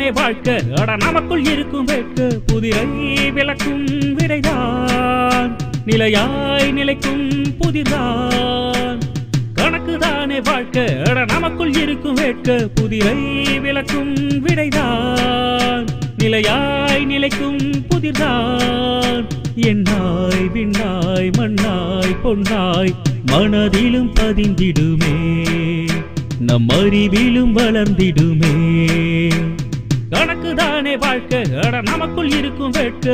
கணக்குதானே வாழ்க்கை அட நமக்குள் இருக்கும் வெட்க புதிரை விளக்கும் விடைதான் நிலையாய் நிலைக்கும் புதிர்தான் கணக்குதானே வாழ்க்கை அட நமக்குள் இருக்கும் வெட்க புதிரை விளக்கும் விடைதான் நிலையாய் நிலைக்கும் புதிர்தான் எண்ணாய் விண்ணாய் மண்ணாய் பொன்னாய் மனதிலும் பதிந்திடுமே நம் அறிவிலும் வளர்ந்திடுமே கணக்குதானே வாழ்க்கை அட நமக்குள் இருக்கும் வெட்க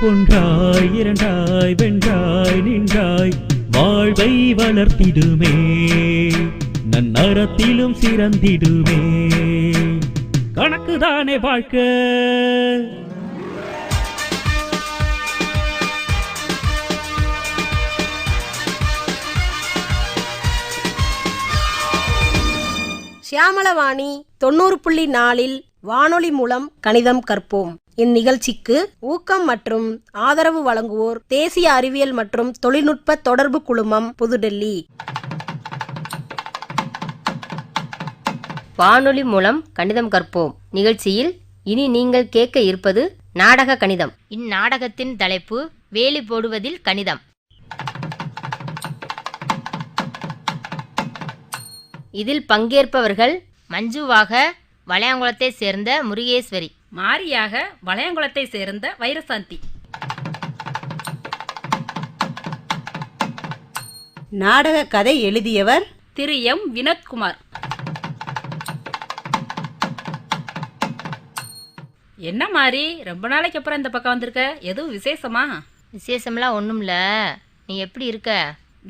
ஒன்றாய் இரண்டாய் வென்றாய் நின்றாய் வாழ்வை வளர்த்திடுமே நன்னறத்திலும் சிறந்திடுமே கணக்குதானே வாழ்க்கை ஷியாமளவாணி 90.4 வானொலி மூலம் கணிதம் கற்போம். இந்நிகழ்ச்சிக்கு ஊக்கம் மற்றும் ஆதரவு வழங்குவோர் தேசிய அறிவியல் மற்றும் தொழில்நுட்ப தொடர்பு குழுமம், புதுடெல்லி. வானொலி மூலம் கணிதம் கற்போம் நிகழ்ச்சியில் இனி நீங்கள் கேட்க இருப்பது நாடக கணிதம். இந்நாடகத்தின் தலைப்பு வேலி போடுவதில் கணிதம். இதில் பங்கேற்பவர்கள் மஞ்சுவாக வளையங்குளத்தை சேர்ந்த முருகேஸ்வரி, மாரியாக வளையங்குளத்தை சேர்ந்த வைரசாந்தி. நாடக கதை எழுதியவர் திரு எம் வினோத்குமார். என்ன மாறி, ரொம்ப நாளைக்கு அப்புறம் இந்த பக்கம் வந்திருக்க? எதுவும் விசேஷமா? விசேஷம்லாம் ஒன்றும் இல்லை. நீ எப்படி இருக்க?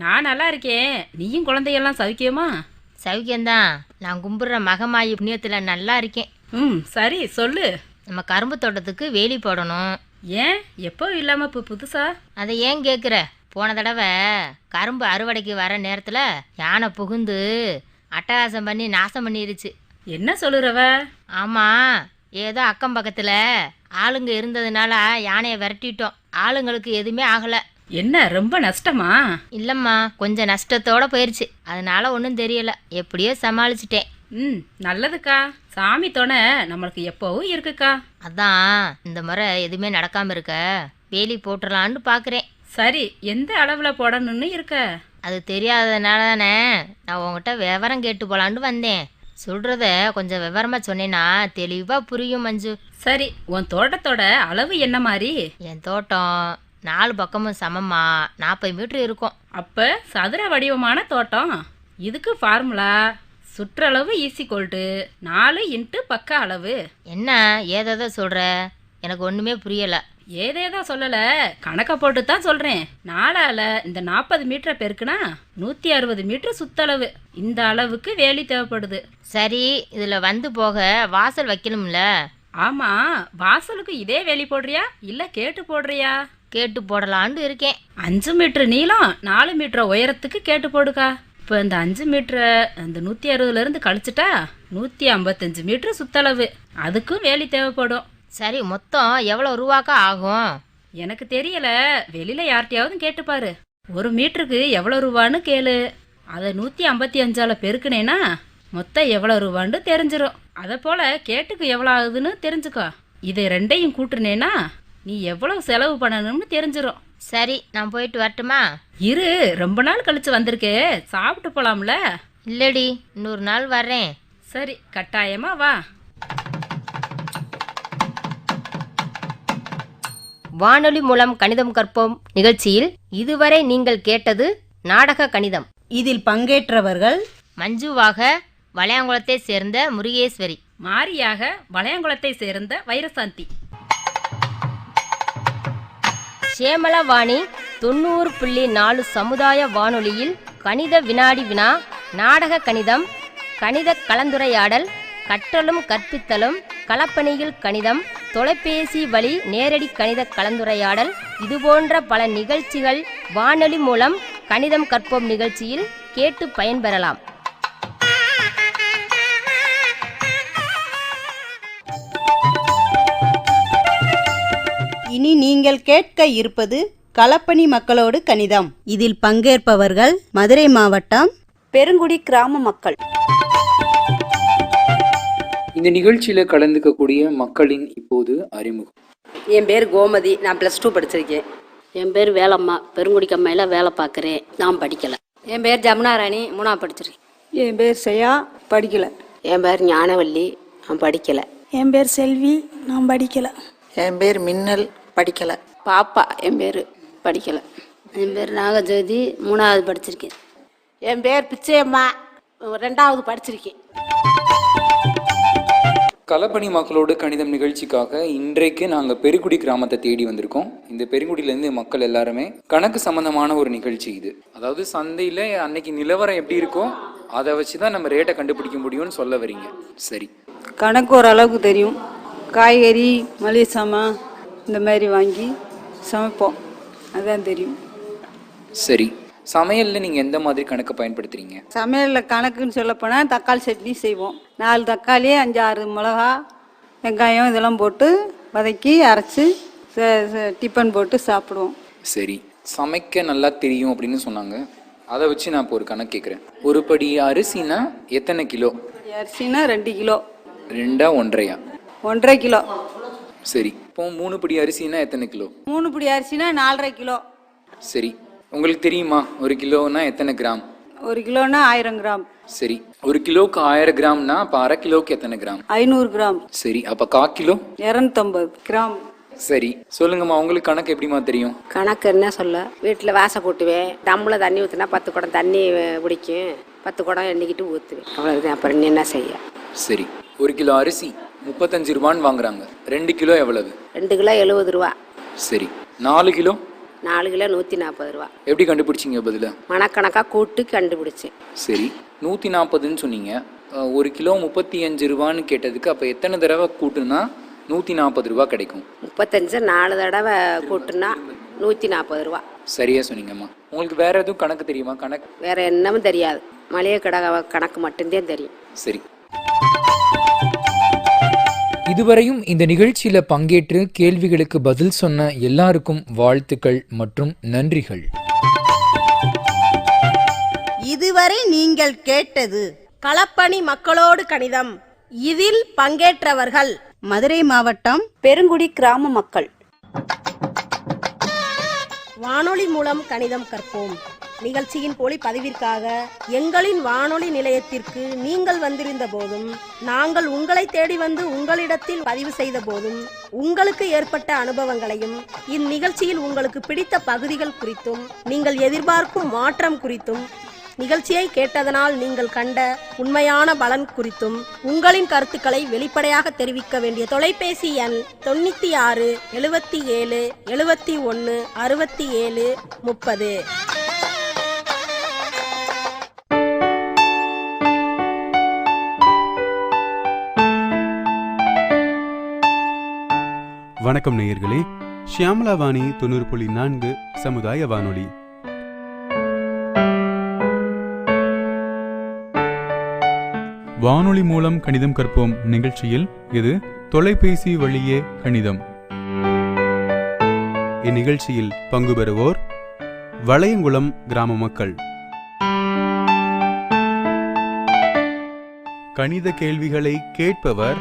நான் நல்லா இருக்கேன். நீயும் குழந்தையெல்லாம் சௌக்கியமா? சௌக்கியம்தான். நான் கும்பிட்ற மகமாயி புண்ணியத்தில் நல்லா இருக்கேன். சரி சொல்லு. நம்ம கரும்பு தோட்டத்துக்கு வேலி போடணும். ஏன் எப்போ இல்லாமல் இப்போ புதுசா? அதை ஏன் கேட்குற? போன தடவை கரும்பு அறுவடைக்கு வர நேரத்தில் யானை புகுந்து அட்டகாசம் பண்ணி நாசம் பண்ணிருச்சு. என்ன சொல்லுறவ? ஆமாம், ஏதோ அக்கம் பக்கத்தில் ஆளுங்க இருந்ததுனால யானையை விரட்டிட்டோம். ஆளுங்களுக்கு எதுவுமே ஆகலை. என்ன ரொம்ப நஷ்டமா? இல்லைம்மா, கொஞ்சம் நஷ்டத்தோட போயிடுச்சு. அதனால ஒன்றும் தெரியல, எப்படியோ சமாளிச்சிட்டேன். நல்லதுக்கா. சாமி துணை நம்மளுக்கு எப்பவும் இருக்குக்கா. அதான் இந்த முறை எதுவுமே நடக்காமல் இருக்க வேலி போட்டுடலான்னு பார்க்குறேன். சரி, எந்த அளவில் போடணும்னு இருக்க? அது தெரியாததுனால தானே நான் உங்ககிட்ட விவரம் கேட்டு போகலான்னு வந்தேன். சொல்கிறத கொஞ்சம் விவரமாக சொன்னேன்னா தெளிவாக புரியும் மஞ்சு. சரி, உன் தோட்டத்தோட அளவு என்ன மாதிரி? என் தோட்டம் 4 பக்கமும் சமமா 40 மீட்டர் இருக்கும். அப்போ சதுர வடிவமான தோட்டம். இதுக்கு ஃபார்முலா சுற்றளவு ஈஸிக்கோல்ட்டு 4 இன்ட்டு பக்க அளவு. என்ன ஏதோ சொல்கிற? எனக்கு ஒன்றுமே புரியலை. ஏதேதோ சொல்லலை, கணக்கை போட்டு தான் சொல்கிறேன். 4ஆல் இந்த 40 மீட்டரை பெருக்குனா 160 மீட்டர் சுத்தளவு. இந்த அளவுக்கு வேலி தேவைப்படுது. சரி, இதில் வந்து போக வாசல் வைக்கணும்ல? ஆமாம், வாசலுக்கு இதே வேலி போடுறியா இல்லை கேட்டு போடுறியா? கேட்டு போடலான்னு இருக்கேன். 5 மீட்டர் நீளம் 4 மீட்டர் உயரத்துக்கு கேட்டு போடுக்கா. இப்போ இந்த 5 மீட்டரை அந்த 160லேருந்து கழிச்சிட்டா 155 மீட்டர் சுத்தளவு. அதுக்கும் வேலி தேவைப்படும். சரி, மொத்தம் எவ்வளோ ரூபாக்கா ஆகும்? எனக்கு தெரியல, வெளியில் யார்கிட்டையாவது கேட்டுப்பாரு. 1 மீட்டருக்கு எவ்வளோ ரூபான்னு கேளு. அதை 155ஆல் பெருக்குனேன்னா மொத்தம் எவ்வளோ ரூபான்னு தெரிஞ்சிடும். அதை போல் கேட்டுக்கு எவ்வளோ ஆகுதுன்னு தெரிஞ்சுக்கோ. இதை ரெண்டையும் கூட்டுனேன்னா நீ எவ்வளோ செலவு பண்ணணும்னு தெரிஞ்சிடும். சரி, நான் போயிட்டு வரட்டுமா? இரு, ரொம்ப நாள் கழிச்சு வந்திருக்கே, சாப்பிட்டு போலாம்ல? இல்லடி, இன்னொரு நாள் வர்றேன். சரி, கட்டாயமா வா. வானொலி மூலம் கணிதம் கற்போம் நிகழ்ச்சியில் இதுவரை நீங்கள் கேட்டது நாடக கணிதம். இதில் பங்கேற்றவர்கள் மஞ்சுவாக வளையங்குளத்தை சேர்ந்த முருகேஸ்வரி, மாரியாக வளையங்குளத்தை சேர்ந்த வைரசாந்தி. ஷியாமளவாணி 90.4 சமுதாய வானொலியில் கணித வினாடி வினா, நாடக கணிதம், கணித கலந்துரையாடல், கற்றலும் கற்பித்தலும், களப்பணியில் கணிதம், தொலைபேசி வழி நேரடி கணித கலந்துரையாடல், இதுபோன்ற பல நிகழ்ச்சிகள் வானொலி மூலம் கணிதம் கற்போம் நிகழ்ச்சியில் கேட்டு பயன்பெறலாம். இனி நீங்கள் கேட்க இருப்பது களப்பணி மக்களோடு கணிதம். இதில் பங்கேற்பவர்கள் மதுரை மாவட்டம் பெருங்குடி கிராம மக்கள். இந்த நிகழ்ச்சியில் கலந்துக்கக்கூடிய மக்களின் இப்போது அறிமுகம். என் பேர் கோமதி, நான் +2 படிச்சிருக்கேன். என் பேர் வேலம்மா, பெருங்குடி கம்மையில் வேலை பார்க்குறேன், நான் படிக்கலை. என் பேர் ஜமுனா ராணி, 3ஆவது படிச்சிருக்கேன். என் பேர் செய்யா, படிக்கல. என் பேர் ஞானவல்லி, நான் படிக்கலை. என் பேர் செல்வி, நான் படிக்கலை. என் பேர் மின்னல், படிக்கலை. பாப்பா என் பேர், படிக்கலை. என் பேர் நாகஜோதி, 3ஆவது படிச்சிருக்கேன். என் பேர் பிச்சையம்மா, 2ஆவது படிச்சிருக்கேன். களப்பணி மக்களோடு கணிதம் நிகழ்ச்சிக்காக இன்றைக்கு நாங்கள் பெருங்குடி கிராமத்தை தேடி வந்திருக்கோம். இந்த பெருங்குடியிலேருந்து மக்கள் எல்லாருமே கணக்கு சம்பந்தமான ஒரு நிகழ்ச்சி இது. அதாவது சந்தையில் அன்னைக்கு நிலவரம் எப்படி இருக்கோ அதை வச்சு தான் நம்ம ரேட்டை கண்டுபிடிக்க முடியும்னு சொல்ல வரீங்க. சரி, கணக்கு ஓரளவுக்கு தெரியும். காய்கறி, மளிகை சாமான் இந்த மாதிரி வாங்கி சமைப்போம், அதான் தெரியும். சரி, சமையலில் நீங்கள் எந்த மாதிரி கணக்கை பயன்படுத்துகிறீங்க? சமையலில் கணக்குன்னு சொல்லப்போனால் தக்காளி சட்னி செய்வோம். 4 தக்காளி, 5-6 மிளகா, வெங்காயம் இதெல்லாம் போட்டு வதக்கி அரைச்சி டிஃபன் போட்டு சாப்பிடுவோம். சரி, சமைக்க நல்லா தெரியும் அப்படின்னு சொன்னாங்க. அதை வச்சு நான் இப்போ ஒரு கணக்கு கேட்குறேன். ஒரு படி அரிசினா எத்தனை கிலோ? அரிசினா 2 கிலோ. 2 1/2? 1.5 கிலோ. சரி, இப்போ 3 படி அரிசினா எத்தனை கிலோ? 3 படி அரிசினா 4.5 கிலோ. சரி, உங்களுக்கு தெரியுமா 1 கிலோனா எத்தனை கிராம்? 1 கிலோனா 1000 கிராம். சரி, 1 கிலோவுக்கு 1000 கிராம்னா அப்போ அரை கிலோவுக்கு எத்தனை கிராம்? 500 கிராம். சரி, அப்போ 1/4 கிலோ 250 கிராம். சரி, சொல்லுங்கம்மா, உங்களுக்கு கணக்கு எப்படிமா தெரியும்? கணக்கு என்ன சொல்ல, வீட்டில் வாசை கூட்டுவேன். டம்மில் தண்ணி ஊற்றினா 10 குடம் தண்ணி பிடிக்கும். 10 குடம் எண்ணிக்கிட்டு ஊற்றுவேன், அவ்வளோதான். அப்புறம் நீ என்ன செய்ய? சரி, 1 கிலோ அரிசி 35 ரூபான்னு வாங்குறாங்க. 2 கிலோ எவ்வளவு? 2 கிலோ 70 ரூபா. சரி, 4 கிலோ? 4 கிலோ 140 ரூபா. எப்படி கண்டுபிடிச்சிங்க பதில? மணக்கணக்காக கூட்டு கண்டுபிடிச்சேன். சரி, 140ன்னு சொன்னீங்க. 1 கிலோ 35 ரூபான்னு கேட்டதுக்கு அப்போ எத்தனை தடவை கூட்டுனா 140 ரூபா கிடைக்கும்? 35 4 தடவை கூட்டுனா 140 ரூபா. சரியா சொன்னீங்கம்மா. உங்களுக்கு வேற எதுவும் கணக்கு தெரியுமா? கணக்கு வேற என்னமும் தெரியாது, மளிகை கடை கணக்கு மட்டும்தான் தெரியும். சரி, இதுவரையும் இந்த நிகழ்ச்சியில பங்கேற்று கேள்விகளுக்கு பதில் சொன்ன எல்லாருக்கும் வாழ்த்துக்கள் மற்றும் நன்றிகள். இதுவரை நீங்கள் கேட்டது களப்பணி மக்களோடு கணிதம். இதில் பங்கேற்றவர்கள் மதுரை மாவட்டம் பெருங்குடி கிராம மக்கள். வானொலி மூலம் கணிதம் கற்போம் நிகழ்ச்சியின் ஒளிப்பதிவிற்காக எங்களின் வானொலி நிலையத்திற்கு நீங்கள் வந்திருந்த போதும், நாங்கள் உங்களை தேடி வந்து உங்களிடத்தில் பதிவு செய்த போதும் உங்களுக்கு ஏற்பட்ட அனுபவங்களையும், இந்நிகழ்ச்சியில் உங்களுக்கு பிடித்த பகுதிகள் குறித்தும், நீங்கள் எதிர்பார்க்கும் மாற்றம் குறித்தும், நிகழ்ச்சியை கேட்டதனால் நீங்கள் கண்ட உண்மையான பலன் குறித்தும் உங்களின் கருத்துக்களை வெளிப்படையாக தெரிவிக்க வேண்டிய தொலைபேசி எண் 96 77 71 67 30. வணக்கம் நேயர்களே, ஷியாமலா வாணி 90.4 சமுதாய வானொலி. வானொலி மூலம் கணிதம் கற்போம் நிகழ்ச்சியில் இது தொலைபேசி வழியே கணிதம். இந்நிகழ்ச்சியில் பங்கு பெறுவோர் வளையங்குளம் கிராம மக்கள். கணித கேள்விகளை கேட்பவர்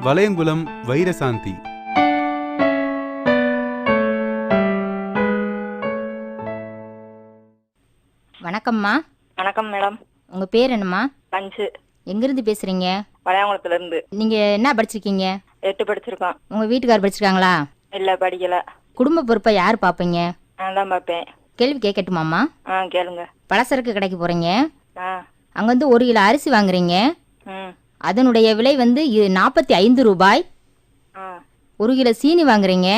வளையங்குளம் வைரசாந்தி. வணக்கம்மா. வணக்கம் மேடம். உங்கள் பேர் என்னம்மா? பஞ்சு. எங்கேருந்து பேசுகிறீங்க? வளையாங்குளத்துலேருந்து. நீங்கள் என்ன படிச்சிருக்கீங்க? 8 படிச்சிருக்கோம். உங்கள் வீட்டுக்கார் படிச்சிருக்காங்களா? இல்லை, படிக்கல. குடும்ப பொறுப்பை யார் பார்ப்பீங்க? நான் தான் பார்ப்பேன். கேள்வி கேட்கட்டுமாம்மா? கேளுங்க. பலசரக்கு கடைக்கு போகிறீங்க. ஆ. அங்கே வந்து 1 கிலோ அரிசி வாங்குறீங்க. ம். அதனுடைய விலை வந்து 45 ரூபாய். 1 கிலோ சீனி வாங்குறீங்க.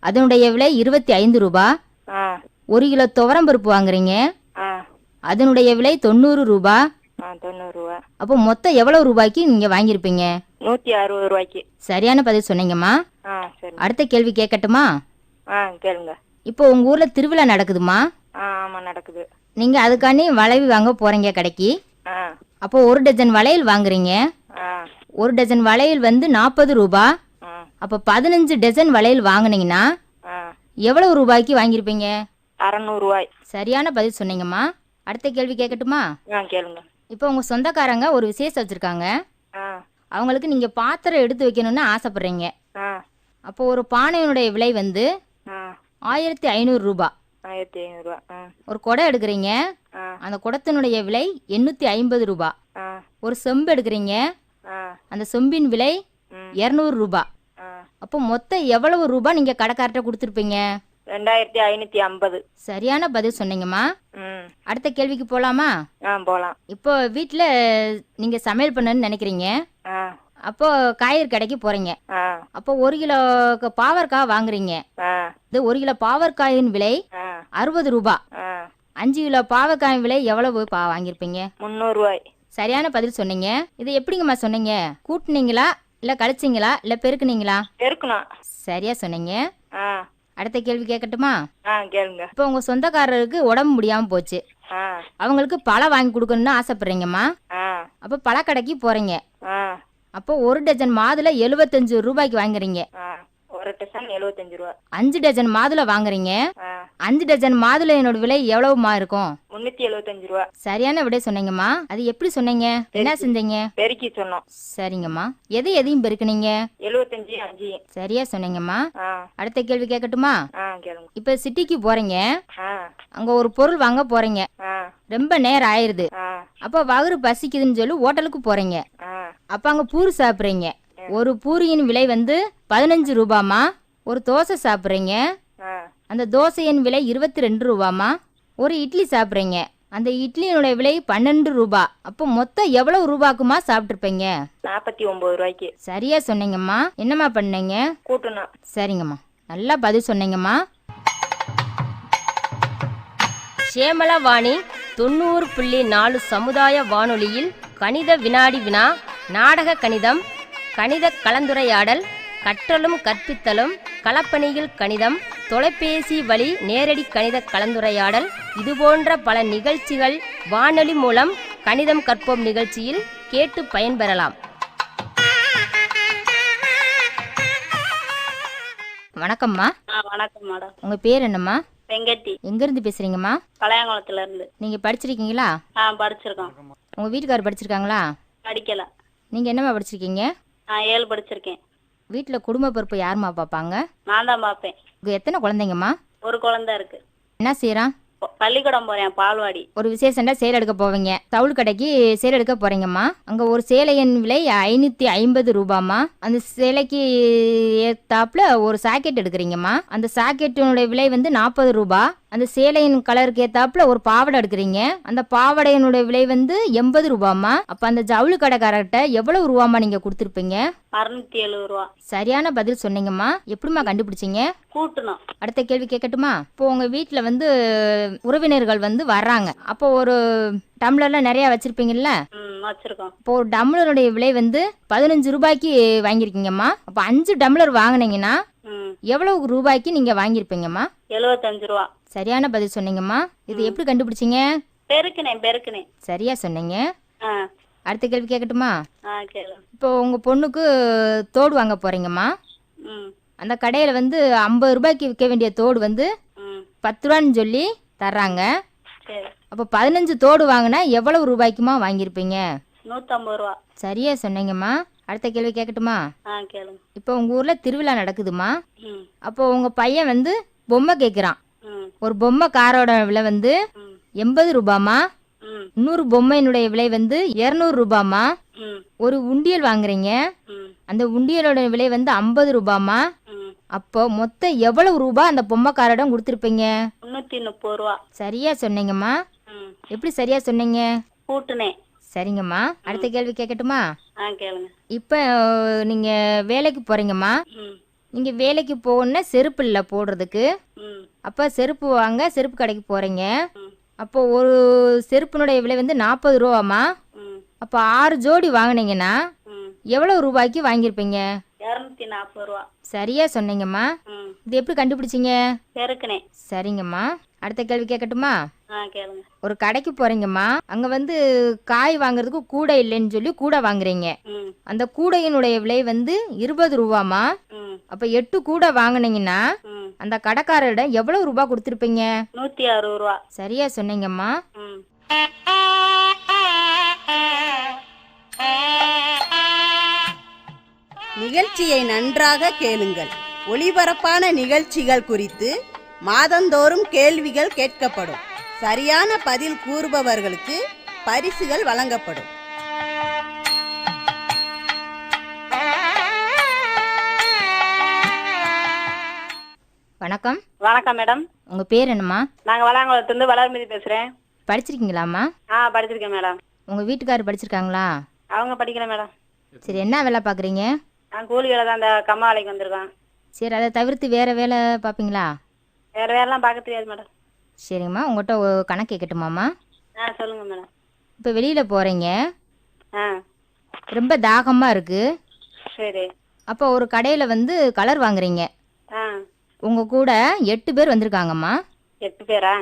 அதனுடைய விலை 25 ரூபாய். 1 கிலோ துவரம்பருப்பு வாங்குறீங்க. அதனுடைய விலை 90 ரூபாய். 90 ரூபா. அப்போ மொத்தம் எவ்வளவு ரூபாய்க்கு நீங்க வாங்கியிருப்பீங்க? 160 ரூபாய்க்கு. சரியான பதில் சொன்னீங்கம்மா. சரி. அடுத்த கேள்வி கேட்கட்டுமா? கேளுங்க. இப்போ உங்க ஊர்ல திருவிழா நடக்குதுமா? ஆமா, நடக்குது. நீங்கள் அதுக்காண்டி வளையல் வாங்க போகிறீங்க கடைக்கு. ஆ அப்போ 1 டஜன் வளையல் வாங்குறீங்க. ஆ 1 டஜன் வளையல் வந்து 40 ரூபா. ஆ அப்போ 15 டஜன் வளையல் வாங்குனீங்கன்னா ஆ எவ்வளவு ரூபாய்க்கு வாங்கியிருப்பீங்க? 600 ரூபாய். சரியான பதில் சொன்னீங்கம்மா. அடுத்த கேள்வி கேட்கட்டுமா? ஆ கேளுங்க. இப்போ உங்கள் சொந்தக்காரங்க ஒரு விசேஷம் வச்சுருக்காங்க. ஆ அவங்களுக்கு நீங்கள் பாத்திரம் எடுத்து வைக்கணும்னு ஆசைப்பட்றீங்க. ஆ அப்போ ஒரு பானையினுடைய விலை வந்து ஆ 1500 ரூபா. 1500 ரூபா. ஆ ஒரு குடம் எடுக்கிறீங்க, ஆ அந்த குடத்தினுடைய விலை 850 ரூபா. ஆ ஒரு செம்பு எடுக்கிறீங்க, ஆ அந்த செம்பின் விலை 200 ரூபா. ஆ அப்போ மொத்தம் எவ்வளவு ரூபா நீங்கள் கடைக்கார்ட்ட கொடுத்துருப்பீங்க? 2550. சரியான பதில் சொன்னீங்கம்மா. ம் அடுத்த கேள்விக்கு போகலாமா? ஆ போகலாம். இப்போ வீட்டில் நீங்கள் சமையல் பண்ணணும்னு நினைக்கிறீங்க. ஆ அப்போ காய்கறி கடைக்கு போகிறீங்க. ஆ அப்போ 1 கிலோ பாவற்காய் வாங்குறீங்க. ஆ இது 1 கிலோ பாவற்காயின் விலை ஆ 60 ரூபா. ஆ 5 கிலோ பாவற்காயின் விலை எவ்வளவு வாங்கியிருப்பீங்க? 300 ரூபாய். சரியான பதில் சொன்னீங்க. இது எப்படிங்கம்மா சொன்னீங்க? கூட்டுனீங்களா இல்லை கழிச்சிங்களா இல்லை பெருக்குனீங்களா? பெருக்கணும். சரியா சொன்னீங்க. ஆ அடுத்த கேள்வி கேட்கட்டுமா? ஆ கேளுங்க. இப்போ உங்கள் சொந்தக்காரருக்கு உடம்பு முடியாமல் போச்சு. ஆ அவங்களுக்கு பழம் வாங்கி கொடுக்கணும்னு ஆசைப்படுறீங்கம்மா. ஆ அப்போ பழக்கடைக்கு போகிறீங்க. ஆ அப்போ 1 டஜன் மாதுளை 75 ரூபாய்க்கு வாங்குறீங்க. ஆ ஒரு டசன் 75 ரூபா. 5 டஜன் மாதுளை வாங்குறீங்க. ஆ 5 டஜன் மாதுளையினோட விலை எவ்வளவுமா இருக்கும்? 375 ரூபா. சரியான விடை சொன்னீங்கம்மா. அது எப்படி சொன்னீங்க? என்ன செஞ்சீங்க? பெருக்கி சொன்னோம். சரிங்கம்மா. எதையும் பெருக்குனீங்க? 75 5. சரியா சொன்னீங்கம்மா. ஆ அடுத்த கேள்வி கேட்கட்டுமா? ஆ கேளுங்க. இப்போ சிட்டிக்கு போறீங்க, ஆ அங்க ஒரு பொருள் வாங்க போறீங்க. ஆ ரொம்ப நேரம் ஆயிருது. ஆ அப்போ வகுறு பசிக்குதுன்னு சொல்லி ஹோட்டலுக்கு போறீங்க. ஆ அப்போ அங்க பூரி சாப்பிட்றீங்க. ஒரு பூரியின் விலை வந்து 15 ரூபாமா. ஒரு தோசை சாப்பிட்றீங்க, ஆ அந்த தோசையின் விலை 22 ரூபாமா. ஒரு இட்லி சாப்பிட்றீங்க, அந்த இட்லியினுடைய விலை 12 ரூபா. அப்போ மொத்தம் எவ்வளவு ரூபாக்குமா சாப்பிட்ருப்பீங்க? 49 ரூபாய்க்கு. சரியா சொன்னீங்கம்மா. என்னம்மா பண்ணீங்க? கூட்டணும். சரிங்கம்மா, நல்லா பதில் சொன்னீங்கம்மா. சேமலவாணி 90.4 சமுதாய வானொலியில் கணித வினாடி வினா, நாடக கணிதம், கணித கலந்துரையாடல், கற்றலும் கற்பித்தலும், களப்பணியில் கணிதம், தொலைபேசி வழி நேரடி கணித கலந்துரையாடல், இதுபோன்ற பல நிகழ்ச்சிகள் வானொலி மூலம் கணிதம் கற்போம் நிகழ்ச்சியில் கேட்டு பயன்பெறலாம். வணக்கம்மா. வணக்கம் மேடம். உங்க பேர் என்னம்மா? வெங்கட்டி. எங்கேருந்து பேசுறீங்கம்மா? பழையங்குளத்துல இருந்து. நீங்கள் படிச்சிருக்கீங்களா? படிச்சிருக்கோம். உங்கள் வீட்டுக்காரர் படிச்சிருக்காங்களா? படிக்கல. நீங்கள் என்னம்மா படிச்சிருக்கீங்க? 7 படிச்சிருக்கேன். வீட்டில் குடும்ப பொறுப்பு யாரும்மா பார்ப்பாங்க? நான் தான் பார்ப்பேன். உங்கள் எத்தனை குழந்தைங்கம்மா? ஒரு குழந்தை இருக்கு. என்ன செய்கிறான்? பள்ளிக்கூடம் போறேன், பால்வாடி. ஒரு விசேஷம்னா சேல் எடுக்க போவீங்க. தவுள் கடைக்கு சேல் எடுக்க போகிறீங்கம்மா. அங்கே ஒரு சேலையின் விலை 550 ரூபாம்மா. அந்த சேலைக்கு ஏத்தாப்புல ஒரு சாக்கெட் எடுக்கிறீங்கம்மா. அந்த சாக்கெட்டினுடைய விலை வந்து 40 ரூபா. அந்த சேலையின் கலருக்கு ஏத்தாப்புல ஒரு பாவடை எடுக்கிறீங்க. அந்த பாவடையினுடைய விலை வந்து 80 ரூபாம்மா. அப்போ அந்த ஜவுளி கடைக்காரர்கிட்ட எவ்வளவு ரூபாம்மா நீங்கள் கொடுத்துருப்பீங்க? 670 ரூபா. சரியான பதில் சொன்னீங்கம்மா. எப்படிம்மா கண்டுபிடிச்சிங்க? கூட்டணும். அடுத்த கேள்வி கேட்கட்டுமா? இப்போ உங்கள் வீட்டில் வந்து உறவினர்கள் வந்து வர்றாங்க. அப்போ ஒரு டம்ளர்ல நிறைய வச்சிருப்பீங்கல்ல? வச்சிருக்கோம். இப்போ ஒரு டம்ளருடைய விலை வந்து 15 ரூபாய்க்கு வாங்கியிருக்கீங்கம்மா. அப்போ 5 டம்ளர் வாங்கினீங்கன்னா எவ்வளவு ரூபாய்க்கு நீங்க வாங்கியிருப்பீங்கம்மா? 75 ரூபா. சரியான பதில் சொன்னீங்கம்மா. இது எப்படி கண்டுபிடிச்சீங்க? பெருக்கினேன். சரியா சொன்னீங்க. ஆ அடுத்த கேள்வி கேட்கட்டுமா? கேளு. இப்போ உங்க பொண்ணுக்கு தோடு வாங்க போறீங்கம்மா. அந்த கடையில் வந்து 50 ரூபாய்க்கு விற்க வேண்டிய தோடு வந்து 10 ரூபான்னு சொல்லி தர்றாங்க. அப்போ 15 தோடு வாங்கினா எவ்வளவு ரூபாய்க்குமா வாங்கியிருப்பீங்க? 150 ரூபா. சரியா சொன்னீங்கம்மா. அடுத்த கேள்வி கேட்கட்டுமா? கேளு. இப்போ உங்கள் ஊரில் திருவிழா நடக்குதுமா. அப்போ உங்கள் பையன் வந்து பொம்மை கேட்குறான். ஒரு பொம்மை காரோட விலை வந்து 80 ரூபாமா. இன்னொரு பொம்மையினுடைய விலை வந்து 200 ரூபாமா. ஒரு உண்டியல் வாங்குறீங்க, அந்த உண்டியலோட விலை வந்து 50 ரூபாமா. அப்போ மொத்தம் எவ்வளவு ரூபா அந்த பொம்மைக்காரிடம் கொடுத்துருப்பீங்க? 330 ரூபா. சரியா சொன்னீங்கம்மா. எப்படி சரியா சொன்னீங்க? கூட்டுனேன். சரிங்கம்மா. அடுத்த கேள்வி கேட்கட்டுமா? கேளுங்க. இப்போ நீங்கள் வேலைக்கு போகிறீங்கம்மா. நீங்கள் வேலைக்கு போகணுன்னா செருப்பு இல்லை போடுறதுக்கு. அப்போ செருப்பு வாங்க செருப்பு கடைக்கு போகிறீங்க. அப்போ ஒரு செருப்பினுடைய விலை வந்து 40 ரூபாம்மா. அப்போ 6 ஜோடி வாங்கினீங்கன்னா எவ்வளவு ரூபாய்க்கு வாங்கியிருப்பீங்க? 240 ரூபா. சரியா சொன்னீங்கம்மா. இது எப்படி கண்டுபிடிச்சிங்க? பெருக்கினேன். சரிங்கம்மா. அடுத்த கேள்வி கேட்கட்டுமா? கேளுங்க. ஒரு கடைக்கு போறீங்கம்மா, அங்க வந்து காய் வாங்குறதுக்கு கூடை இல்லைன்னு சொல்லி கூடை வாங்குறீங்க. அந்த கூடையினுடைய விலை வந்து 20 ரூபாமா. அப்ப 8 கூடை வாங்குனீங்கன்னா அந்த கடைக்காரரிடம் எவ்வளவு ரூபாய் கொடுத்துருப்பீங்க? 160 ரூபா. சரியா சொன்னீங்கம்மா. நிகழ்ச்சியை நன்றாக கேளுங்கள். ஒளிபரப்பான நிகழ்ச்சிகள் குறித்து மாதந்தோறும் கேள்விகள் கேட்கப்படும். சரியான பதில் கூறுபவர்களுக்கு பரிசுகள் வழங்கப்படும். வணக்கம். வணக்கம் மேடம். உங்க பேர் என்னம்மா? நாங்க வளாங்குளத்துலேருந்து வளர்மதி பேசுறேன். படிச்சிருக்கீங்களாம்மா? படிச்சிருக்கேன் மேடம். உங்க வீட்டுக்காரர் படிச்சிருக்காங்களா? அவங்க படிக்கல மேடம். சரி, என்ன வேலை பார்க்குறீங்க? நான் கூலி வேலை தான், அந்த கம்மா வேலைக்கு வந்திருக்கேன். சரி, அதை தவிர்த்து வேற வேலை பார்ப்பீங்களா? வேற வேலைலாம் பார்க்க தெரியாது மேடம். சரிங்கம்மா, உங்கள்கிட்ட ஒரு கணக்கு கேட்கட்டுமாம்மா? சொல்லுங்க மேடம். இப்போ வெளியில் போகிறீங்க, ஆ ரொம்ப தாகமாக இருக்குது. சரி. அப்போ ஒரு கடையில் வந்து கலர் வாங்குறீங்க. ஆ உங்கள் கூட 8 பேர் வந்திருக்காங்கம்மா. 8 பேரா?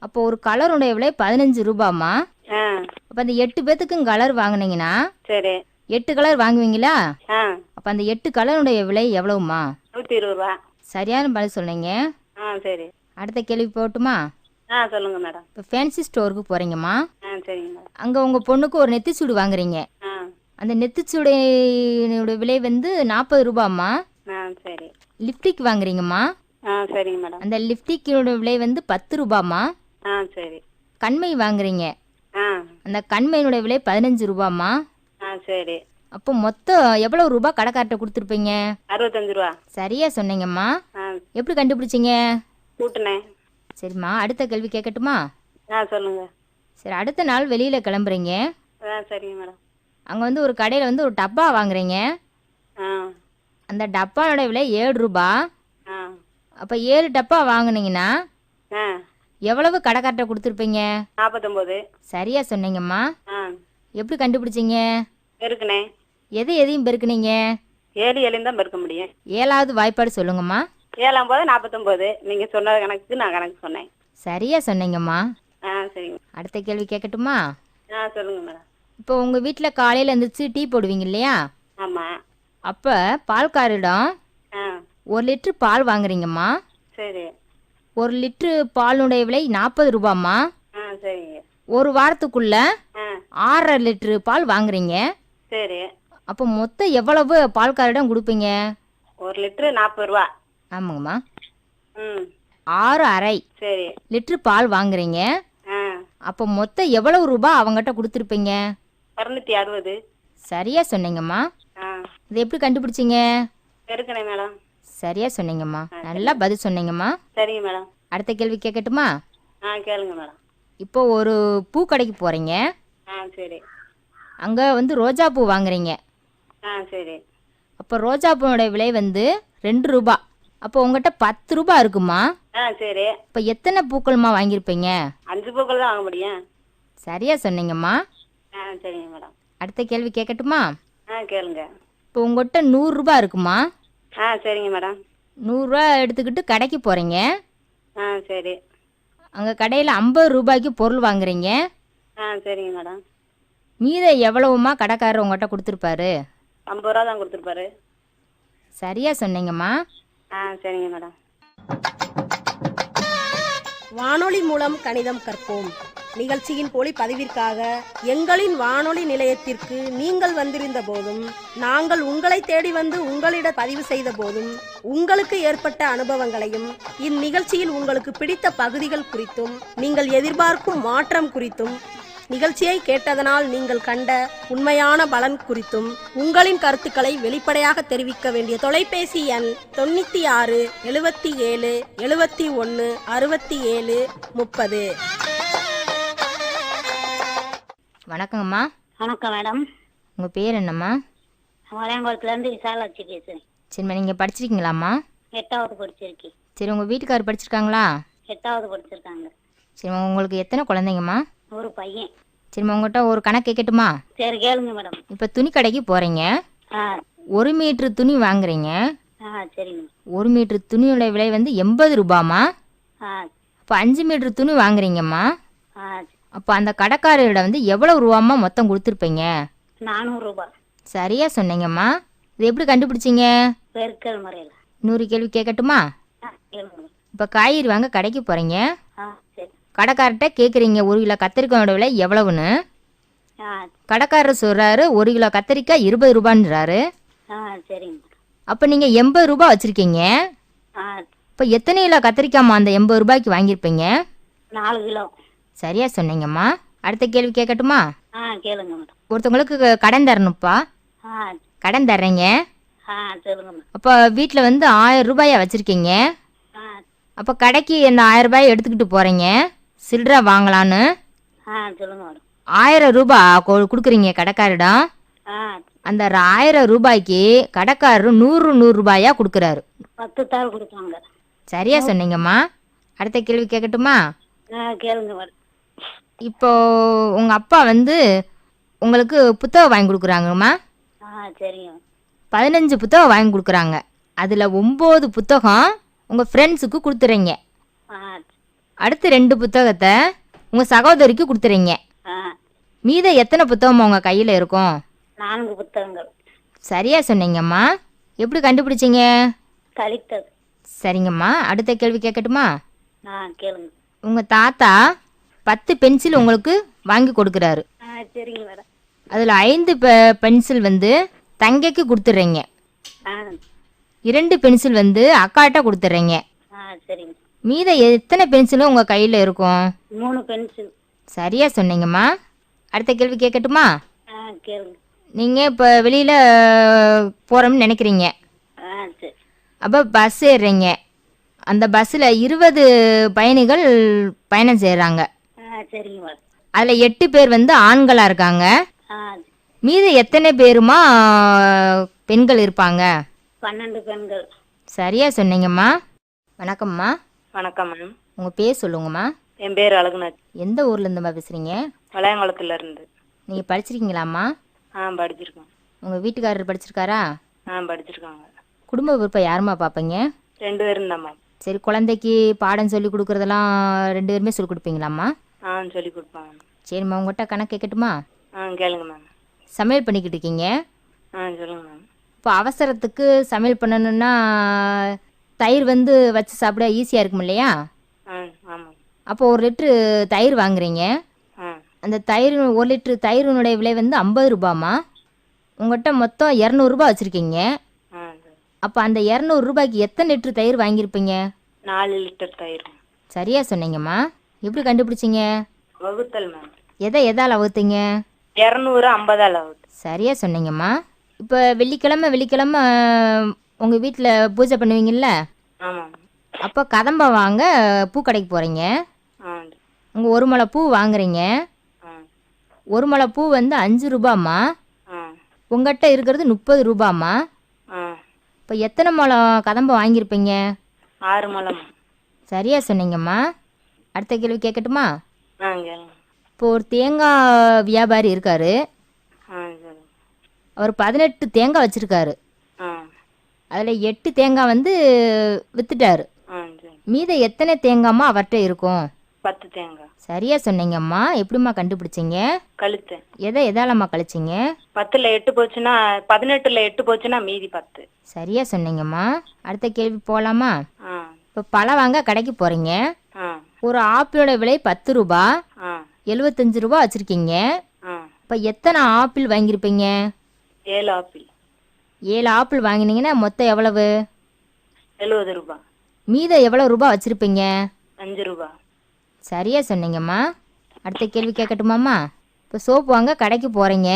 அப்போ ஒரு கலருடைய விலை 15 ரூபாம்மா. ஆ அப்போ அந்த 8 பேர்த்துக்கும் கலர் வாங்கினீங்கன்னா சரி 8 கலர் வாங்குவீங்களா? ஆ அப்போ அந்த 8 கலருடைய விலை எவ்வளவுமா? 120 ரூபா. சரியான பதில் சொன்னீங்க. சரி. அடுத்த கேள்வி போகட்டுமா? சொல்லுங்க மேடம். இப்போ ஃபேன்சி ஸ்டோருக்கு போகிறீங்கம்மா. சரிங்க மேடம். அங்கே உங்கள் பொண்ணுக்கு ஒரு நெத்திச்சூடு வாங்குறீங்க. அந்த நெத்திச்சூடையோட விலை வந்து 40 ரூபாம்மா. சரி. லிப்டிக் வாங்குறீங்கம்மா. சரிங்க மேடம். அந்த லிப்டிக்கோட விலை வந்து 10 ரூபாம்மா. சரி. கண்மை வாங்குறீங்க. அந்த கண்மையினுடைய விலை 15 ரூபாம்மா. சரி. அப்போ மொத்தம் எவ்வளவு ரூபாய் கடைக்கார்ட்ட கொடுத்துருப்பீங்க? 65 ரூபா. சரியா சொன்னீங்கம்மா. எப்படி கண்டுபிடிச்சிங்க? கூட்டுனேன். சரிம்மா, அடுத்த கேள்வி கேட்கட்டுமா? சொல்லுங்க. சரி, அடுத்த நாள் வெளியில் கிளம்புறீங்க. சரிங்க மேடம். அங்கே வந்து ஒரு கடையில் வந்து ஒரு டப்பா வாங்குறீங்க. அந்த டப்பாவோட விலை 7 ரூபா. அப்போ 7 டப்பா வாங்குனீங்கன்னா எவ்வளவு கடைக்கார்ட்ட கொடுத்துருப்பீங்க? 49. சரியா சொன்னீங்கம்மா. எப்படி கண்டுபிடிச்சிங்க? பெருக்குனேன். எதையும் பெருக்குனீங்க? 7 7 தான் பெருக்க முடியும். 7வது வாய்ப்பாடு சொல்லுங்கம்மா. 7 போது 49. நீங்க சொன்ன கணக்கு நான் கணக்கு சொன்னேன். சரியா சொன்னீங்கம்மா. சரிங்க. அடுத்த கேள்வி கேட்கட்டுமா? சொல்லுங்க மேடம். இப்போ உங்கள் வீட்டில் காலையில் எழுந்திரிச்சு டீ போடுவீங்க இல்லையா? ஆமாம். அப்போ பால்காரிடம் 1 லிட்ரு பால் வாங்குறீங்கம்மா. சரி. 1 லிட்ரு பாலுடைய விலை 40 ரூபாம்மா. சரிங்க. ஒரு வாரத்துக்குள்ள 6.5 லிட்ரு பால் வாங்குறீங்க. சரி. அப்போ மொத்தம் எவ்வளவு பால்காரிடம் கொடுப்பீங்க? 1 லிட்டரு 40 ரூபா. ஆமாங்கம்மா. 6.5. 6.5 சரி. லிட்ரு பால் வாங்குறீங்க. அப்போ மொத்தம் எவ்வளவு ரூபாய் அவங்ககிட்ட கொடுத்துருப்பீங்க? 260. சரியா சொன்னீங்கம்மா. இது எப்படி கண்டுபிடிச்சிங்க? பெருக்கணேன் மேடம். சரியா சொன்னீங்கம்மா. நல்லா பதில் சொன்னீங்கம்மா. சரிங்க மேடம். அடுத்த கேள்வி கேட்கட்டுமா? கேளுங்க மேடம். இப்போ ஒரு பூ கடைக்கு போகிறீங்க. சரி. அங்கே வந்து ரோஜா பூ வாங்குறீங்க. சரி. அப்போ ரோஜா பூவோட விலை வந்து 2 ரூபா. அப்போ உங்கள்கிட்ட 10 ரூபா இருக்குமா? சரி. இப்போ எத்தனை பூக்கள்மா வாங்கியிருப்பீங்க? 5 பூக்கள் தான் வாங்க முடியும். சரியா சொன்னீங்கம்மா. சரிங்க மேடம். அடுத்த கேள்வி கேட்கட்டுமா? கேளுங்க. இப்போ உங்கள்கிட்ட 100 ரூபா இருக்குமா? சரிங்க மேடம். 100 ரூபா எடுத்துக்கிட்டு கடைக்கு போகிறீங்க. சரி. அங்கே கடையில் 50 ரூபாய்க்கு பொருள் வாங்குறீங்க. சரிங்க மேடம். மீதம் எவ்வளவுமா கடைக்காரர் உங்கள்கிட்ட கொடுத்துருப்பாரு? 50 ரூபா தான் கொடுத்துருப்பாரு. சரியா சொன்னீங்கம்மா. சரிங்க மேடம். வானொலி மூலம் கணிதம் கற்போம் நிகழ்ச்சியின் ஒளிப்பதிவிற்காக எங்களின் வானொலி நிலையத்திற்கு நீங்கள் வந்திருந்த போதும், நாங்கள் உங்களை தேடி வந்து உங்களிடம் பதிவு செய்த போதும் உங்களுக்கு ஏற்பட்ட அனுபவங்களையும், இந்நிகழ்ச்சியில் உங்களுக்கு பிடித்த பகுதிகள் குறித்தும், நீங்கள் எதிர்பார்க்கும் மாற்றம் குறித்தும், நிகழ்ச்சியை கேட்டதனால் நீங்கள் கண்ட உண்மையான பலன் குறித்தும் உங்களின் கருத்துக்களை வெளிப்படையாக தெரிவிக்க வேண்டிய தொலைபேசி எண் 96 77 71 67 30. வணக்கங்கம்மா. வணக்கம் மேடம். உங்கள் பேர் என்னம்மா? வளையங்குளத்துலேருந்து விசாலாட்சி பேசுகிறேன். சரிம்மா, நீங்கள் படிச்சிருக்கீங்களாம்மா? 8வது படிச்சிருக்கேன். சரி, உங்கள் வீட்டுக்காரர் படிச்சிருக்காங்களா? 8வது படிச்சிருக்காங்க. சரிம்மா, உங்களுக்கு எத்தனை குழந்தைங்கம்மா? ஒரு பையன். சரிம்மா, உங்கள்கிட்ட ஒரு கணக்கு கேட்கட்டுமா? சரி கேளுங்க மேடம். இப்போ துணி கடைக்கு போகிறீங்க. 1 மீட்ரு துணி வாங்குறீங்க. சரிங்க. 1 மீட்ரு துணியோட விலை வந்து 80 ரூபாமா. இப்போ 5 மீட்டர் துணி வாங்குறீங்கம்மா. ஆ அப்போ அந்த கடைக்காரரிடம் வந்து எவ்வளவு ரூபாம்மா மொத்தம் கொடுத்துருப்பீங்க? 400 ரூபாய். சரியாக சொன்னீங்கம்மா. இது எப்படி கண்டுபிடிச்சிங்க? பெருக்கல் முறையில். இன்னொரு கேள்வி கேட்கட்டுமா? கேளுங்க. இப்போ காய்கறி வாங்க கடைக்கு போகிறீங்க. சரி. கடைக்காரர்கிட்ட கேட்குறீங்க 1 கிலோ கத்திரிக்காயோட விலை எவ்வளவுன்னு. கடைக்காரர் சொல்கிறாரு 1 கிலோ கத்திரிக்காய் 20 ரூபான்றாரு. சரிங்க. அப்போ நீங்கள் 80 ரூபாய் வச்சுருக்கீங்க. இப்போ எத்தனை கிலோ கத்திரிக்காய்மா அந்த 80 ரூபாய்க்கு வாங்கியிருப்பீங்க? 4 கிலோ. சரியாக சொன்னீங்கம்மா. அடுத்த கேள்வி கேட்கட்டுமா? கேளுங்க மேடம். ஒருத்தவங்களுக்கு கடன் தரணும்ப்பா. கடன் தர்றீங்க. சொல்லுங்க மேடம். அப்போ வீட்டில் வந்து 1000 ரூபாயா வச்சுருக்கீங்க. அப்போ கடைக்கு இந்த 1000 ரூபாயை எடுத்துக்கிட்டு போகிறீங்க சில்லறை வாங்கலான்னு. சொல்லுங்க மேடம். 1000 ரூபாய் கொடுக்குறீங்க கடைக்காரிடம். அந்த 1000 ரூபாய்க்கு கடைக்காரரு 100 ரூபாயா கொடுக்குறாரு. 10 தாள் கொடுப்பாங்க. சரியா சொன்னீங்கம்மா. அடுத்த கேள்வி கேட்கட்டுமா? கேளுங்க மேடம். இப்போ உங்கள் அப்பா வந்து உங்களுக்கு புத்தகம் வாங்கி கொடுக்குறாங்கம்மா. சரிங்க. 15 புத்தகம் வாங்கி கொடுக்குறாங்க. அதில் 9 புத்தகம் உங்கள் ஃப்ரெண்ட்ஸுக்கு கொடுத்துறீங்க. அடுத்து 2 புத்தகத்தை உங்கள் சகோதரிக்கு கொடுத்துறீங்க. மீத எத்தனை புத்தகம் உங்கள் கையில் இருக்கும்? 4 புத்தகங்கள். சரியாக சொன்னீங்கம்மா. எப்படி கண்டுபிடிச்சிங்க? கழித்தது. சரிங்கம்மா. அடுத்த கேள்வி கேட்கட்டுமா? கேளுங்க. உங்கள் தாத்தா 10 பென்சில் உங்களுக்கு வாங்கி கொடுக்குறாரு. சரிங்க மேடம். அதில் 5 பென்சில் வந்து தங்கைக்கு கொடுத்துட்றீங்க. 2 பென்சில் வந்து அக்காட்ட கொடுத்துட்றீங்க. சரிங்க. மீத எத்தனை பென்சிலும் உங்கள் கையில் இருக்கும்? 3 பென்சில். சரியாக சொன்னீங்கம்மா. அடுத்த கேள்வி கேட்கட்டுமா? கேளுங்க. நீங்கள் இப்போ வெளியில் போகிறோம்னு நினைக்கிறீங்க. சரி. அப்போ பஸ் ஏறுறீங்க. அந்த பஸ்ஸில் 20 பயணிகள் பயணம் செய்கிறாங்க. சரிங்க மேடம். அதில் 8 பேர் வந்து ஆண்களாக இருக்காங்க. மீது எத்தனை பேருமா பெண்கள் இருப்பாங்க? 12 பெண்கள். சரியாக சொன்னீங்கம்மா. வணக்கம்மா. வணக்கம் மேம். உங்கள் பேர் சொல்லுங்கம்மா. என் பேர் அழகுநாத். எந்த ஊர்லேருந்தும்மா பேசுகிறீங்க? வளையங்குளத்துல இருந்து. நீங்கள் படிச்சிருக்கீங்களாம்மா? படிச்சிருக்கோம். உங்கள் வீட்டுக்காரர் படிச்சிருக்காரா? படிச்சிருக்காங்க. குடும்ப பொறுப்பை யாரும்மா பார்ப்பீங்க? 2 பேரும் தான் மேம். சரி, குழந்தைக்கு பாடம் சொல்லி கொடுக்குறதெல்லாம் 2 பேருமே சொல்லி கொடுப்பீங்களாம்மா? சொல்லி கொடுப்பாங்க. சரிம்மா. உங்கள்கிட்ட கணக்கு கேட்கட்டுமா? கேளுங்க மேம். சமையல் பண்ணிக்கிட்டு இருக்கீங்க. சொல்லுங்க மேம். இப்போ அவசரத்துக்கு சமையல் பண்ணணுன்னா தயிர் வந்து வச்சு சாப்பிட ஈஸியாக இருக்கும் இல்லையா? ஆமாம். அப்போ 1 லிட்ரு தயிர் வாங்குறீங்க. அந்த தயிர் 1 லிட்ரு தயிரினுடைய விலை வந்து 50 ரூபாம்மா. உங்கள்கிட்ட மொத்தம் 200 ரூபாய் வச்சுருக்கீங்க. அப்போ அந்த 200 ரூபாய்க்கு எத்தனை லிட்ரு தயிர் வாங்கியிருப்பீங்க? 4 லிட்டர் தயிர். சரியாக சொன்னீங்கம்மா. எப்படி கண்டுபிடிச்சிங்க? வகுத்தல் மேம். எதால் வகுத்தீங்க? 250 ஆகுது. சரியாக சொன்னீங்கம்மா. இப்போ வெள்ளிக்கிழமை உங்கள் வீட்டில் பூஜை பண்ணுவீங்கள்ல? ஆமாம். அப்போ கதம்பம் வாங்க பூக்கடைக்கு போகிறீங்க. உங்கள் 1 முழம் பூ வாங்குறீங்க. 1 முழம் பூ வந்து 5 ரூபாம்மா. உங்கள்கிட்ட இருக்கிறது 30 ரூபாம்மா. இப்போ எத்தனை முழம் கதம்பம் வாங்கியிருப்பீங்க? 6 முழம். சரியாக சொன்னீங்கம்மா. அடுத்த கேள்வி கேட்கட்டுமா? கேளுங்க. இப்போ ஒரு தேங்காய் வியாபாரி இருக்கார். அவர் 18 தேங்காய் வச்சுருக்காரு. அதில் 8 தேங்காய் வந்து விற்றுட்டாரு. மீத எத்தனை தேங்காய்மா அவர்கிட்ட இருக்கும்? 10 தேங்காய். சரியாக சொன்னீங்கம்மா. எப்படிம்மா கண்டுபிடிச்சிங்க? கழித்தேன். எதாலம்மா கழிச்சிங்க? 10ல் 8 போச்சுன்னா 18ல் 8 போச்சுன்னா மீதி 10. சரியாக சொன்னீங்கம்மா. அடுத்த கேள்வி போகலாமா? இப்போ பழம் வாங்க கடைக்கு போகிறீங்க. ஒரு ஆப்பிளோட விலை 10 ரூபா. 75 ரூபா வச்சுருக்கீங்க. இப்போ எத்தனை ஆப்பிள் வாங்கியிருப்பீங்க? 7 ஆப்பிள். 7 ஆப்பிள் வாங்கினீங்கன்னா மொத்தம் எவ்வளவு? 70 ரூபா. மீதம் எவ்வளோ ரூபா வச்சுருப்பீங்க? 5 ரூபா. சரியாக சொன்னீங்கம்மா. அடுத்த கேள்வி கேட்கட்டுமாம்மா? இப்போ சோப்பு வாங்க கடைக்கு போகிறீங்க.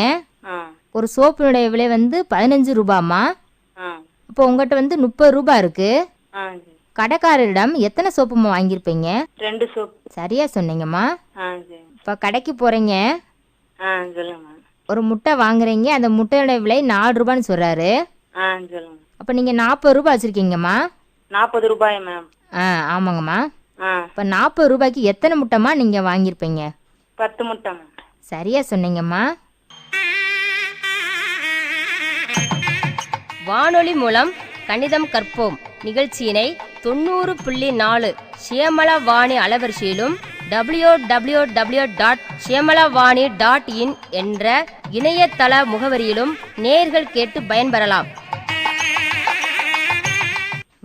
ஒரு சோப்பினுடைய விலை வந்து 15 ரூபாம்மா. இப்போ உங்கள்கிட்ட வந்து 30 ரூபா இருக்குது. கடைக்காரரிடம் எத்தனை சோப்புமா வாங்கியிருப்பீங்க? 2 சோப்பு. சரியாக சொன்னீங்கம்மா. இப்போ கடைக்கு போகிறீங்க. சொல்லுங்க. ஒரு முட்டை வாங்குறீங்க. அந்த முட்டையோட விலை 4 ரூபான்னு சொல்கிறாரு. சொல்லுங்க. அப்போ நீங்கள் 40 ரூபா வச்சுருக்கீங்கம்மா. 40 ரூபாய் மேம். ஆமாங்கம்மா. இப்போ 40 ரூபாய்க்கு எத்தனை முட்டைம்மா நீங்கள் வாங்கியிருப்பீங்க? 10 முட்டை மேம். சரியாக சொன்னீங்கம்மா. வானொலி மூலம் கணிதம் கற்போம் நிகழ்ச்சியினை 90.4 சியமலவாணி அலைவரிசையிலும் www.சியமலவாணி.in என்ற இணையதள முகவரியிலும் நேயர்கள் கேட்டு பயன்பெறலாம்.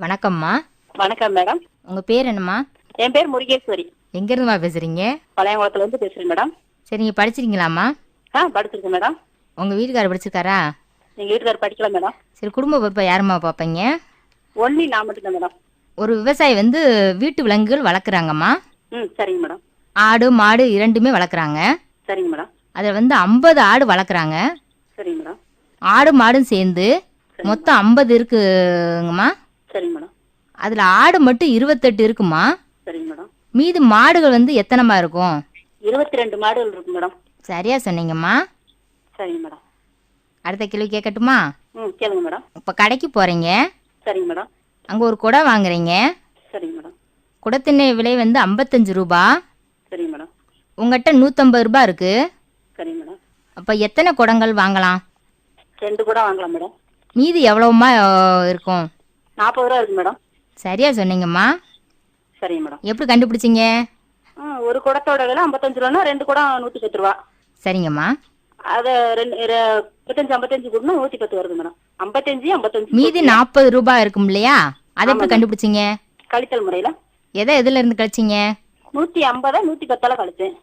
வணக்கம்மா. வணக்கம் மேடம். உங்க பேர் என்னம்மா? என் பேர் முருகேஸ்வரி. எங்க இருந்துமா பேசுறீங்க? பழையங்குளத்துல இருந்து பேசுறேன் மேடம். சரி, நீங்க படிச்சிருக்கீங்களாம்மா? படிச்சிருக்கேன் மேடம். உங்க வீட்டுக்காரர் படிச்சிருக்காரா? எங்க வீட்டுக்காரர் படிக்கல மேடம். சரி, குடும்ப பொறுப்பை யாரும்மா பார்ப்பீங்க? ஒன்லி நான் மட்டும் மேடம். ஒரு விவசாயி வீட்டு விலங்குகள் வளர்க்குறாங்கம்மா. சரிங்க மேடம். ஆடு மாடு இரண்டுமே வளர்க்குறாங்க. சரிங்க மேடம். அதில் 50 ஆடு வளர்க்குறாங்க. சரிங்க மேடம். ஆடு மாடும் சேர்ந்து மொத்தம் 50 இருக்குங்கம்மா. சரிங்க மேடம். அதில் ஆடு மட்டும் 28 இருக்குமா. சரிங்க மேடம். மீதி மாடுகள் எத்தனைமா இருக்கும்? 22 மாடுகள் இருக்கு மேடம். சரியா சொன்னீங்கம்மா. சரிங்க மேடம். அடுத்த கேள்வி கேட்கட்டுமா? கேளுங்க மேடம். இப்போ கடைக்கு போகிறீங்க. சரிங்க மேடம். அங்கே ஒரு குடம் வாங்குறீங்க. சரிங்க மேடம். குடத்தின் விலை 55 ரூபா. சரிங்க மேடம். உங்கள்கிட்ட 150 ரூபா இருக்கு. சரிங்க மேடம். அப்போ எத்தனை குடங்கள் வாங்கலாம்? 2 கூட வாங்கலாம் மேடம். மீதி எவ்வளவுமா இருக்கும்? 40 ரூபா இருக்கு மேடம். சரியா சொன்னீங்கம்மா. சரிங்க மேடம். எப்படி கண்டுபிடிச்சிங்க? ஒரு குடத்தோட விலை 55 ரூபானா 2 குடம் 110 ரூபா. சரிங்கம்மா. அது 55 கூடனா 110 வருது மேடம். 55 மீதி 40 ரூபாய் இருக்கும் இல்லையா? அதை எப்படி கண்டுபிடிச்சிங்க? கழித்தல் முறையில. எதுல இருந்து கழிச்சிங்க? 150 110 கழிச்சேன்.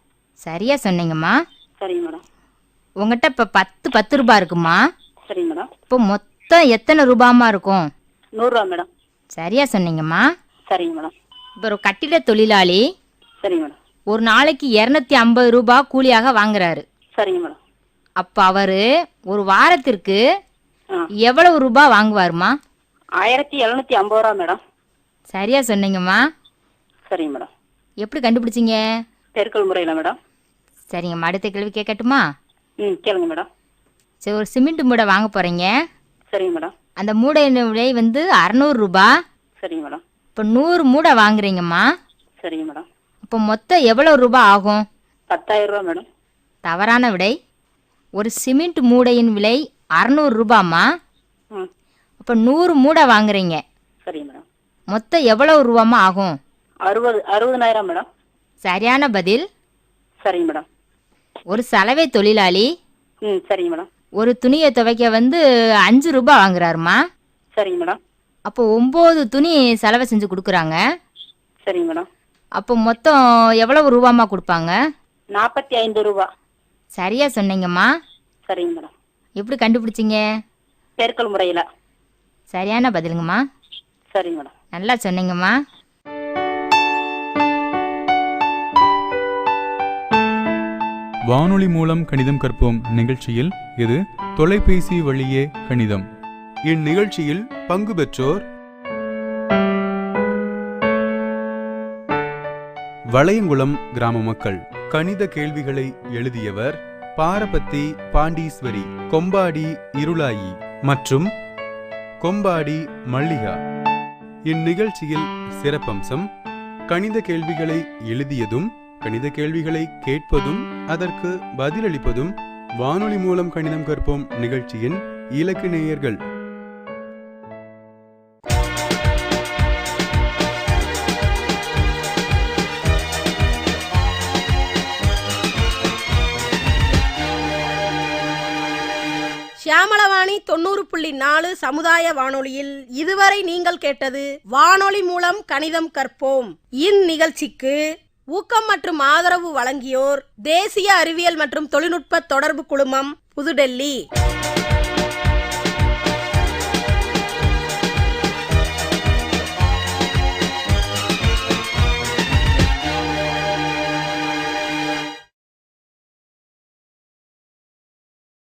சரியா சொன்னீங்கம்மா. சரிங்க மேடம். உங்ககிட்ட இப்போ 10 ரூபாய் இருக்குமா? சரிங்க மேடம். இப்போ மொத்தம் எத்தனை ரூபாமா இருக்கும்? 100 ரூபா மேடம். சரியா சொன்னீங்கம்மா. சரிங்க மேடம். இப்போ ஒரு கட்டிட தொழிலாளி சரிங்க மேடம் ஒரு நாளைக்கு 250 ரூபாய் கூலியாக வாங்குறாரு. சரிங்க மேடம். அப்போ அவரு ஒரு வாரத்திற்கு எவ்வளவு ரூபாய் வாங்குவாருமா? 1750 ரூபா மேடம். சரியா சொன்னீங்கம்மா. சரிங்க மேடம். எப்படி கண்டுபிடிச்சிங்க? பெருக்கல் முறையில மேடம். சரிங்கம்மா. அடுத்த கேள்வி கேட்கட்டுமா? கேளுங்க மேடம். சரி, ஒரு சிமெண்ட் மூடை வாங்க போறீங்க. சரிங்க மேடம். அந்த மூடையின் விலை 600 ரூபாய். சரிங்க மேடம். இப்போ 100 மூடை வாங்குறீங்கம்மா. சரிங்க மேடம். இப்போ மொத்தம் எவ்வளவு ரூபாய் ஆகும்? 10,000 ரூபா மேடம். தவறான விடை. ஒரு சிமெண்ட் மூடையின் விலை 600 ரூபாய்மா. அப்போ 100 மூடை வாங்குறீங்க. சரிங்க மேடம். மொத்தம் எவ்வளவு ரூபாய்மா ஆகும்? 60,000 மேடம். சரியான பதில். சரிங்க மேடம். ஒரு சலவை தொழிலாளி சரிங்க மேடம். ஒரு துணியை துவைக்க 5 ரூபாய் வாங்குறாருமா. சரிங்க மேடம். அப்போ 9 துணி சலவை செஞ்சு கொடுக்குறாங்க. சரிங்க மேடம். அப்போ மொத்தம் எவ்வளவு ரூபாய்மா கொடுப்பாங்க? 45 ரூபா. சரியா சொன்னீங்கம்மா. சரிங்க மேடம். எப்படி கண்டுபிடிச்சிங்க? பெருக்கல் முறையில. சரியான பதிலுங்கம்மா. சரிங்க மேடம். நல்லா சொன்னீங்கம்மா. வானொலி மூலம் கணிதம் கற்போம் நிகழ்ச்சியில் இது தொலைபேசி வழியே கணிதம். இந்நிகழ்ச்சியில் பங்கு பெற்றோர் வளையங்குளம் கிராம மக்கள். கணித கேள்விகளை எழுதியவர் பாரபத்தி பாண்டீஸ்வரி, கொம்பாடி இருளாயி மற்றும் கொம்பாடி மல்லிகா. இந்நிகழ்ச்சியில் சிறப்பம்சம் கணித கேள்விகளை எழுதியதும் கணித கேள்விகளை கேட்பதும் அதற்கு பதிலளிப்பதும் வானொலி மூலம் கணிதம் கற்போம் நிகழ்ச்சியின் இலக்கு நேயர்கள். சியாமலவாணி 90.4 சமுதாய வானொலியில் இதுவரை நீங்கள் கேட்டது வானொலி மூலம் கணிதம் கற்போம். இந்நிகழ்ச்சிக்கு ஊக்கம் மற்றும் ஆதரவு வழங்கியோர் தேசிய அறிவியல் மற்றும் தொழில்நுட்ப தொடர்பு குழுமம், புதுடெல்லி.